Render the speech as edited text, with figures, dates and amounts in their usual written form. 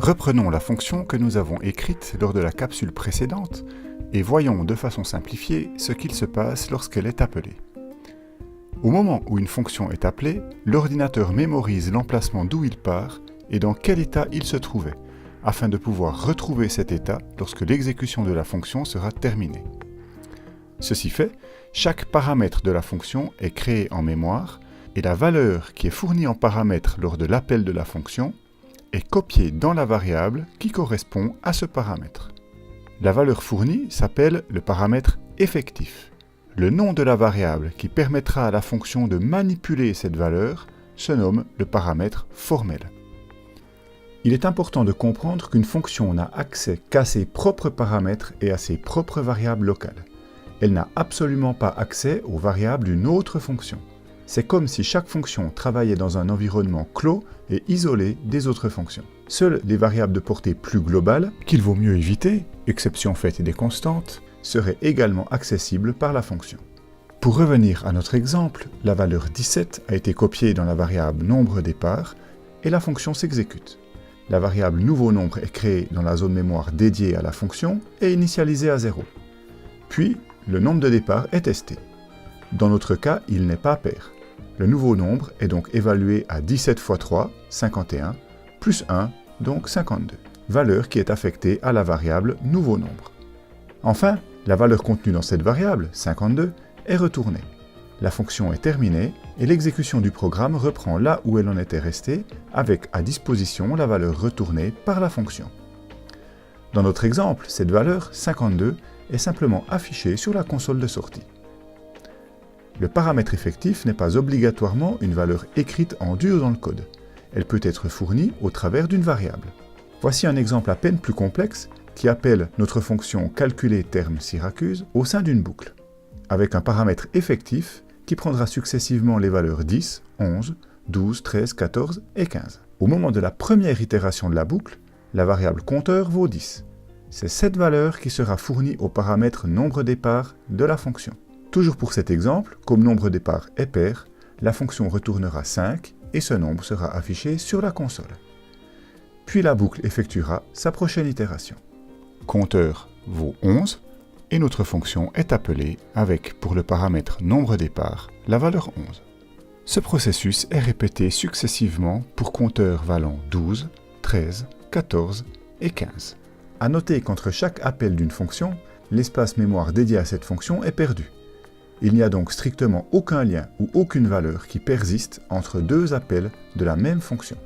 Reprenons la fonction que nous avons écrite lors de la capsule précédente et voyons de façon simplifiée ce qu'il se passe lorsqu'elle est appelée. Au moment où une fonction est appelée, l'ordinateur mémorise l'emplacement d'où il part et dans quel état il se trouvait, afin de pouvoir retrouver cet état lorsque l'exécution de la fonction sera terminée. Ceci fait, chaque paramètre de la fonction est créé en mémoire et la valeur qui est fournie en paramètre lors de l'appel de la fonction est copiée dans la variable qui correspond à ce paramètre. La valeur fournie s'appelle le paramètre effectif. Le nom de la variable qui permettra à la fonction de manipuler cette valeur se nomme le paramètre formel. Il est important de comprendre qu'une fonction n'a accès qu'à ses propres paramètres et à ses propres variables locales. Elle n'a absolument pas accès aux variables d'une autre fonction. C'est comme si chaque fonction travaillait dans un environnement clos et isolé des autres fonctions. Seules les variables de portée plus globale, qu'il vaut mieux éviter, exception faite des constantes, seraient également accessibles par la fonction. Pour revenir à notre exemple, la valeur 17 a été copiée dans la variable nombre départ et la fonction s'exécute. La variable nouveau nombre est créée dans la zone mémoire dédiée à la fonction et initialisée à 0. Puis, le nombre de départ est testé. Dans notre cas, il n'est pas pair. Le nouveau nombre est donc évalué à 17 x 3, 51, plus 1, donc 52, valeur qui est affectée à la variable nouveau nombre. Enfin, la valeur contenue dans cette variable, 52, est retournée. La fonction est terminée et l'exécution du programme reprend là où elle en était restée, avec à disposition la valeur retournée par la fonction. Dans notre exemple, cette valeur, 52, est simplement affichée sur la console de sortie. Le paramètre effectif n'est pas obligatoirement une valeur écrite en dur dans le code. Elle peut être fournie au travers d'une variable. Voici un exemple à peine plus complexe qui appelle notre fonction calculer terme Syracuse au sein d'une boucle, avec un paramètre effectif qui prendra successivement les valeurs 10, 11, 12, 13, 14 et 15. Au moment de la première itération de la boucle, la variable compteur vaut 10. C'est cette valeur qui sera fournie au paramètre nombre départ de la fonction. Toujours pour cet exemple, comme nombre départ est pair, la fonction retournera 5 et ce nombre sera affiché sur la console. Puis la boucle effectuera sa prochaine itération. Compteur vaut 11 et notre fonction est appelée avec, pour le paramètre nombre départ, la valeur 11. Ce processus est répété successivement pour compteurs valant 12, 13, 14 et 15. À noter qu'entre chaque appel d'une fonction, l'espace mémoire dédié à cette fonction est perdu. Il n'y a donc strictement aucun lien ou aucune valeur qui persiste entre deux appels de la même fonction.